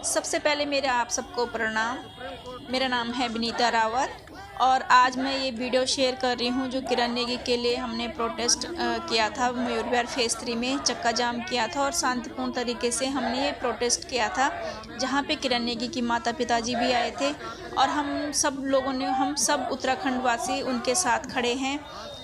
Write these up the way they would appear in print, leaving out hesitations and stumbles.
सबसे पहले मेरा आप सबको प्रणाम। मेरा नाम है विनीता रावत और आज मैं ये वीडियो शेयर कर रही हूँ जो किरण नेगी के लिए हमने प्रोटेस्ट किया था। मयूर विहार फेज़ 3 में चक्का जाम किया था और शांतिपूर्ण तरीके से हमने ये प्रोटेस्ट किया था, जहाँ पे किरण नेगी की माता पिताजी भी आए थे और हम सब उत्तराखंड वासी उनके साथ खड़े हैं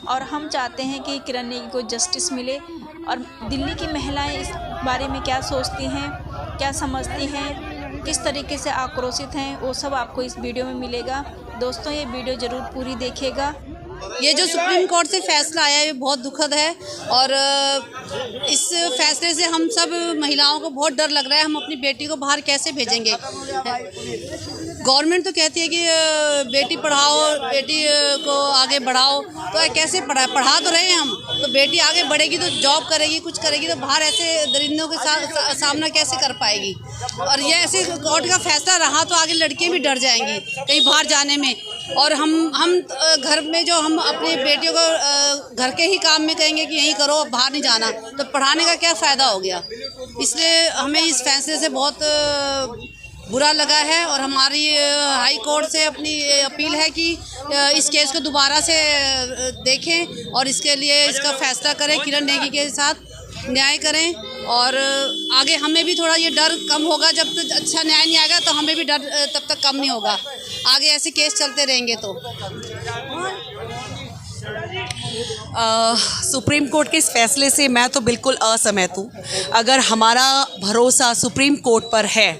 और हम चाहते हैं कि किरण नेगी को जस्टिस मिले। और दिल्ली की महिलाएं इस बारे में क्या सोचती हैं, क्या समझती हैं, किस तरीके से आक्रोशित हैं, वो सब आपको इस वीडियो में मिलेगा। दोस्तों, ये वीडियो ज़रूर पूरी देखिएगा। ये जो सुप्रीम कोर्ट से फैसला आया है ये बहुत दुखद है और इस फैसले से हम सब महिलाओं को बहुत डर लग रहा है। हम अपनी बेटी को बाहर कैसे भेजेंगे? गवर्नमेंट तो कहती है कि बेटी पढ़ाओ, बेटी को आगे बढ़ाओ, तो कैसे पढ़ा तो रहे हैं हम, तो बेटी आगे बढ़ेगी तो जॉब करेगी, कुछ करेगी, तो बाहर ऐसे दरिंदों के साथ सामना कैसे कर पाएगी? और ये ऐसे कोर्ट का फैसला रहा तो आगे लड़कियाँ भी डर जाएंगी कहीं बाहर जाने में। और हम घर में जो हम अपनी बेटियों को घर के ही काम में कहेंगे कि यहीं करो, बाहर नहीं जाना, तो पढ़ाने का क्या फ़ायदा हो गया? इसलिए हमें इस फैसले से बहुत बुरा लगा है और हमारी हाई कोर्ट से अपनी अपील है कि इस केस को दोबारा से देखें और इसके लिए इसका फैसला करें, किरण नेगी के साथ न्याय करें। और आगे हमें भी थोड़ा ये डर कम होगा, जब तक अच्छा न्याय नहीं आएगा तो हमें भी डर तब तक कम नहीं होगा। आगे ऐसे केस चलते रहेंगे तो सुप्रीम कोर्ट के इस फैसले से मैं तो बिल्कुल असहमत हूँ। अगर हमारा भरोसा सुप्रीम कोर्ट पर है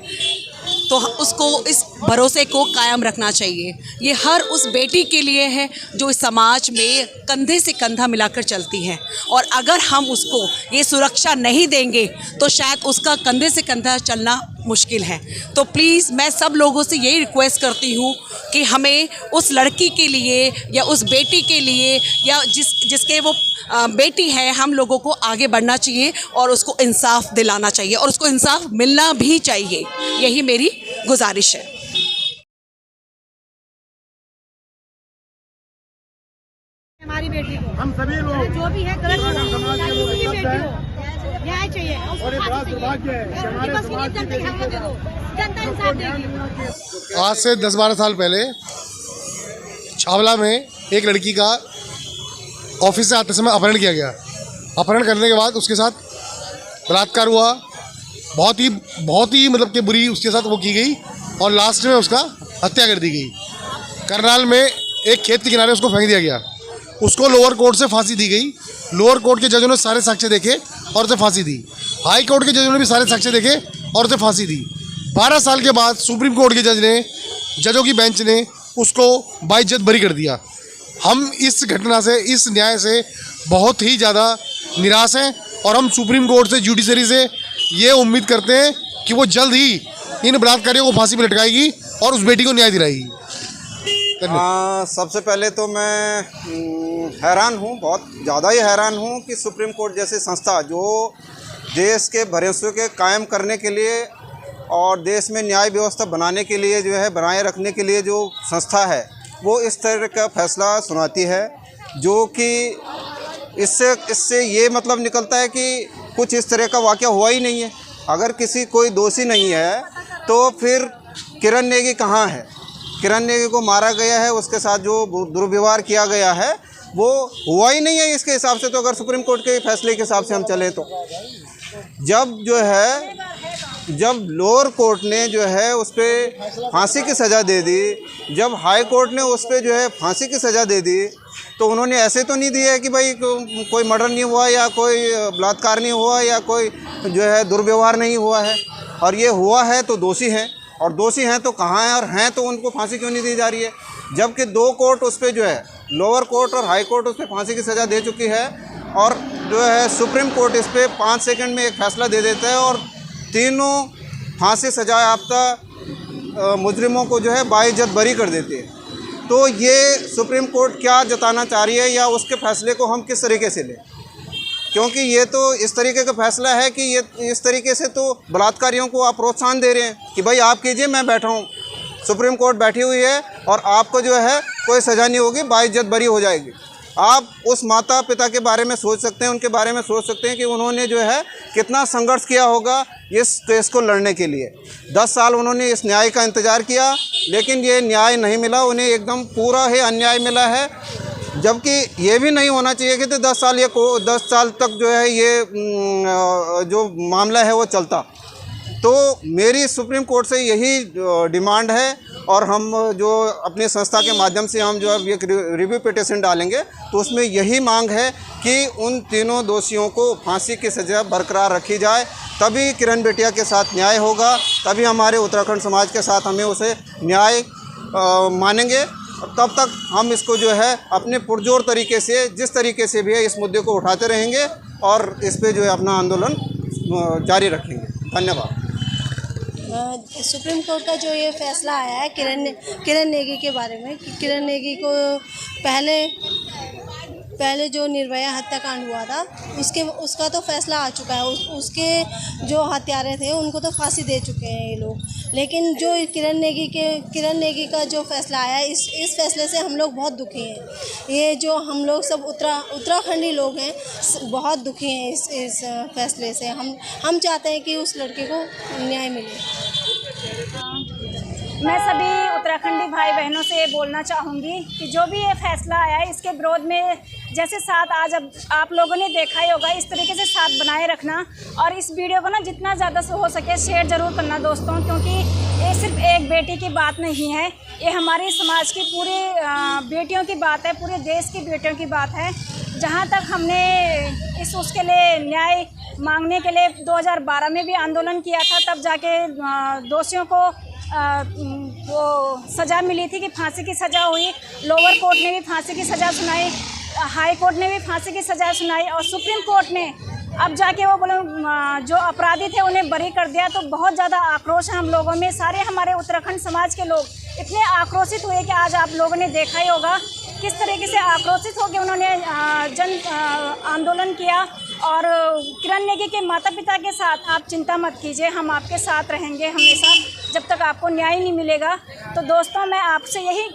तो उसको इस भरोसे को कायम रखना चाहिए। ये हर उस बेटी के लिए है जो इस समाज में कंधे से कंधा मिलाकर चलती है, और अगर हम उसको ये सुरक्षा नहीं देंगे तो शायद उसका कंधे से कंधा चलना मुश्किल है। तो प्लीज़ मैं सब लोगों से यही रिक्वेस्ट करती हूँ कि हमें उस लड़की के लिए या उस बेटी के लिए या जिसके वो बेटी है, हम लोगों को आगे बढ़ना चाहिए और उसको इंसाफ दिलाना चाहिए और उसको इंसाफ मिलना भी चाहिए। यही मेरी गुजारिश है। हमारी बेटी को, हम सभी लोग जो भी है गलत न्याय चाहिए और ये बड़ा दुर्भाग्य है कि हमारे समाज जनता इंसाफ देगी। आज से 10-12 साल पहले छावला में एक लड़की का ऑफिस से आते समय अपहरण किया गया। अपहरण करने के बाद उसके साथ बलात्कार हुआ, बहुत ही मतलब कि बुरी उसके साथ वो की गई और लास्ट में उसका हत्या कर दी गई। करनाल में एक खेत के किनारे उसको फेंक दिया गया। उसको लोअर कोर्ट से फांसी दी गई। लोअर कोर्ट के जजों ने सारे साक्ष्य देखे और उसे फांसी दी। हाई कोर्ट के जजों ने भी सारे साक्ष्य देखे और उसे फांसी दी। 12 साल के बाद सुप्रीम कोर्ट के जजों की बेंच ने उसको बाइज्जत बरी कर दिया। हम इस घटना से, इस न्याय से बहुत ही ज़्यादा निराश हैं और हम सुप्रीम कोर्ट से, जुडिशरी से ये उम्मीद करते हैं कि वो जल्द ही इन बलात्कारियों को फांसी पर लटकाएगी और उस बेटी को न्याय दिलाएगी। सबसे पहले तो मैं हैरान हूँ, बहुत ज़्यादा ही हैरान हूँ कि सुप्रीम कोर्ट जैसी संस्था जो देश के भरोसे के कायम करने के लिए और देश में न्याय व्यवस्था बनाने के लिए जो है, बनाए रखने के लिए जो संस्था है, वो इस तरह का फैसला सुनाती है, जो कि इससे ये मतलब निकलता है कि कुछ इस तरह का वाक़या हुआ ही नहीं है। अगर कोई दोषी नहीं है तो फिर किरण नेगी कहाँ है? किरण नेगी को मारा गया है, उसके साथ जो दुर्व्यवहार किया गया है वो हुआ ही नहीं है इसके हिसाब से। तो अगर सुप्रीम कोर्ट के फैसले के हिसाब से हम चलें तो जब लोअर कोर्ट ने जो है उस पर फांसी की सज़ा दे दी, जब हाई कोर्ट ने उस पर जो है फांसी की सज़ा दे दी, तो उन्होंने ऐसे तो नहीं दिया है कि भाई कोई मर्डर नहीं हुआ या कोई बलात्कार नहीं हुआ या कोई जो है दुर्व्यवहार नहीं हुआ है। और ये हुआ है तो दोषी हैं, और दोषी हैं तो कहाँ हैं, और हैं तो उनको फांसी क्यों नहीं दी जा रही है? जबकि 2 कोर्ट उस पर जो है, लोअर कोर्ट और हाई कोर्ट उस पर फांसी की सज़ा दे चुकी है और जो है सुप्रीम कोर्ट इस पर 5 सेकंड में एक फ़ैसला दे देता है और तीनों फांसी सजा याफ्ता मुजरिमों को जो है बाइज्जत बरी कर देती है। तो ये सुप्रीम कोर्ट क्या जताना चाह रही है या उसके फ़ैसले को हम किस तरीके से लें? क्योंकि ये तो इस तरीके का फैसला है कि ये इस तरीके से तो बलात्कारियों को आप प्रोत्साहन दे रहे हैं कि भाई आप कीजिए, मैं बैठा हूँ, सुप्रीम कोर्ट बैठी हुई है और आपको जो है कोई सज़ा नहीं होगी, बाइज्जत बरी हो जाएगी। आप उस माता पिता के बारे में सोच सकते हैं, उनके बारे में सोच सकते हैं कि उन्होंने जो है कितना संघर्ष किया होगा इस केस को लड़ने के लिए। 10 साल उन्होंने इस न्याय का इंतज़ार किया, लेकिन ये न्याय नहीं मिला, उन्हें एकदम पूरा ही अन्याय मिला है। जबकि ये भी नहीं होना चाहिए कि 10 साल तक जो है ये जो मामला है वो चलता। तो मेरी सुप्रीम कोर्ट से यही डिमांड है, और हम जो अपनी संस्था के माध्यम से हम जो अब एक रिव्यू पिटीशन डालेंगे तो उसमें यही मांग है कि उन तीनों दोषियों को फांसी की सज़ा बरकरार रखी जाए, तभी किरण बेटिया के साथ न्याय होगा, तभी हमारे उत्तराखंड समाज के साथ हमें उसे न्याय मानेंगे। तब तक हम इसको जो है अपने पुरजोर तरीके से, जिस तरीके से भी है, इस मुद्दे को उठाते रहेंगे और इस पे जो है अपना आंदोलन जारी रखेंगे। धन्यवाद। सुप्रीम कोर्ट का जो ये फैसला आया है किरण नेगी के बारे में, कि किरण नेगी को पहले जो निर्भया हत्याकांड हुआ था उसका तो फैसला आ चुका है। उसके जो हत्यारे थे उनको तो फांसी दे चुके हैं ये लोग, लेकिन जो किरण नेगी का जो फैसला आया है, इस फैसले से हम लोग बहुत दुखी हैं। ये जो हम लोग सब उत्तराखंडी लोग हैं बहुत दुखी हैं इस फैसले से। हम चाहते हैं कि उस लड़के को न्याय मिले। मैं सभी उत्तराखंडी भाई बहनों से ये बोलना चाहूँगी कि जो भी ये फैसला आया है इसके विरोध में जैसे साथ आज अब आप लोगों ने देखा ही होगा, इस तरीके से साथ बनाए रखना और इस वीडियो को ना जितना ज़्यादा से हो सके शेयर ज़रूर करना दोस्तों, क्योंकि ये सिर्फ एक बेटी की बात नहीं है, ये हमारे समाज की पूरी बेटियों की बात है, पूरे देश की बेटियों की बात है। जहाँ तक हमने उसके लिए न्याय मांगने के लिए 2012 में भी आंदोलन किया था, तब जाके दोषियों को वो सज़ा मिली थी कि फांसी की सज़ा हुई। लोअर कोर्ट ने भी फांसी की सज़ा सुनाई, हाई कोर्ट ने भी फांसी की सज़ा सुनाई और सुप्रीम कोर्ट ने अब जाके वो बोलो जो अपराधी थे उन्हें बरी कर दिया। तो बहुत ज़्यादा आक्रोश है हम लोगों में, सारे हमारे उत्तराखंड समाज के लोग इतने आक्रोशित हुए कि आज आप लोगों ने देखा ही होगा किस तरीके से आक्रोशित होकर उन्होंने जन आंदोलन किया। और किरण नेगी के माता पिता के साथ आप चिंता मत कीजिए, हम आपके साथ रहेंगे हमेशा जब तक आपको न्याय नहीं मिलेगा। तो दोस्तों मैं आपसे यही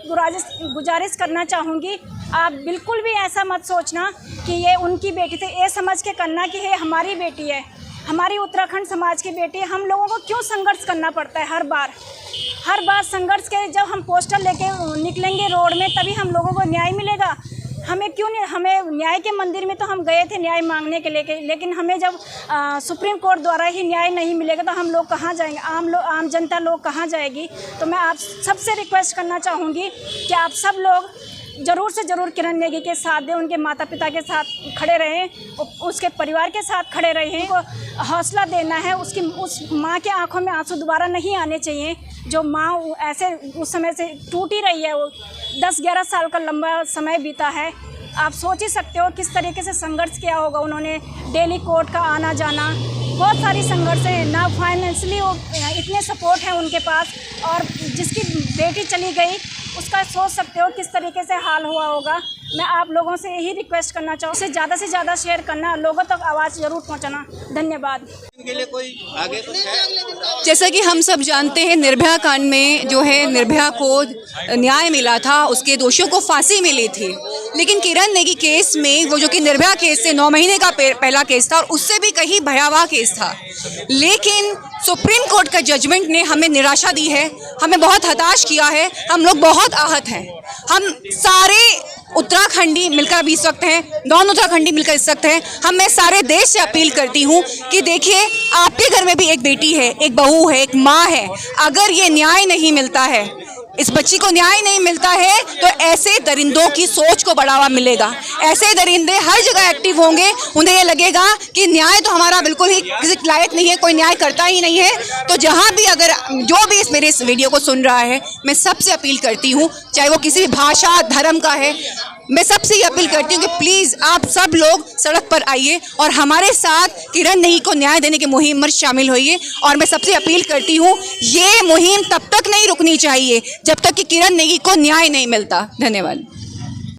गुजारिश करना चाहूँगी, आप बिल्कुल भी ऐसा मत सोचना कि ये उनकी बेटी थी, ये समझ के करना कि ये हमारी बेटी है, हमारी उत्तराखंड समाज की बेटी है। हम लोगों को क्यों संघर्ष करना पड़ता है हर बार संघर्ष के जब हम पोस्टर लेके निकलेंगे रोड में तभी हम लोगों को न्याय मिलेगा। हमें क्यों नहीं, हमें न्याय के मंदिर में तो हम गए थे न्याय मांगने के लिए, लेकिन हमें जब सुप्रीम कोर्ट द्वारा ही न्याय नहीं मिलेगा तो हम लोग कहाँ जाएंगे, आम जनता लोग कहाँ जाएगी। तो मैं आप सबसे रिक्वेस्ट करना चाहूँगी कि आप सब लोग ज़रूर से ज़रूर किरण नेगी के साथ दें, उनके माता पिता के साथ खड़े रहें, उसके परिवार के साथ खड़े रहें, उनको हौसला देना है। उस माँ के आंखों में आंसू दोबारा नहीं आने चाहिए। जो माँ ऐसे उस समय से टूट ही रही है, वो 10-11 साल का लंबा समय बीता है। आप सोच ही सकते हो किस तरीके से संघर्ष किया होगा उन्होंने, डेली कोर्ट का आना जाना, बहुत सारी संघर्ष है ना, फाइनेंशियली वो इतने सपोर्ट है उनके पास, और जिसकी बेटी चली गई उसका सोच सकते हो किस तरीके से हाल हुआ होगा। मैं आप लोगों से यही रिक्वेस्ट करना चाहूँ, से ज़्यादा शेयर करना, लोगों तक आवाज़ ज़रूर पहुँचाना। धन्यवाद। जैसा कि हम सब जानते हैं, निर्भया कांड में जो है निर्भया को न्याय मिला था, उसके दोषियों को फांसी मिली थी, लेकिन किरण नेगी केस में वो जो कि निर्भया केस से 9 महीने का पहला केस था और उससे भी कहीं भयावह केस था, लेकिन सुप्रीम कोर्ट का जजमेंट ने हमें निराशा दी है, हमें बहुत हताश किया है, हम लोग बहुत आहत हैं। हम सारे उत्तराखंडी मिलकर भी इस वक्त हैं, नॉन उत्तराखंडी मिलकर इस वक्त हैं। मैं सारे देश से अपील करती हूँ कि देखिए, आपके घर में भी एक बेटी है, एक बहू है, एक माँ है। अगर ये न्याय नहीं मिलता है, इस बच्ची को न्याय नहीं मिलता है, तो ऐसे दरिंदों की सोच को बढ़ावा मिलेगा। ऐसे दरिंदे हर जगह एक्टिव होंगे, उन्हें ये लगेगा कि न्याय तो हमारा बिल्कुल ही किसी लायक नहीं है, कोई न्याय करता ही नहीं है। तो जहाँ भी अगर जो भी मेरे इस वीडियो को सुन रहा है, मैं सबसे अपील करती हूँ, चाहे वो किसी भी भाषा धर्म का है, मैं सबसे ये अपील करती हूँ कि प्लीज़ आप सब लोग सड़क पर आइए और हमारे साथ किरण नेगी को न्याय देने की मुहिम में शामिल होइए। और मैं सबसे अपील करती हूँ, ये मुहिम तब तक नहीं रुकनी चाहिए जब तक कि किरण नेगी को न्याय नहीं मिलता। धन्यवाद।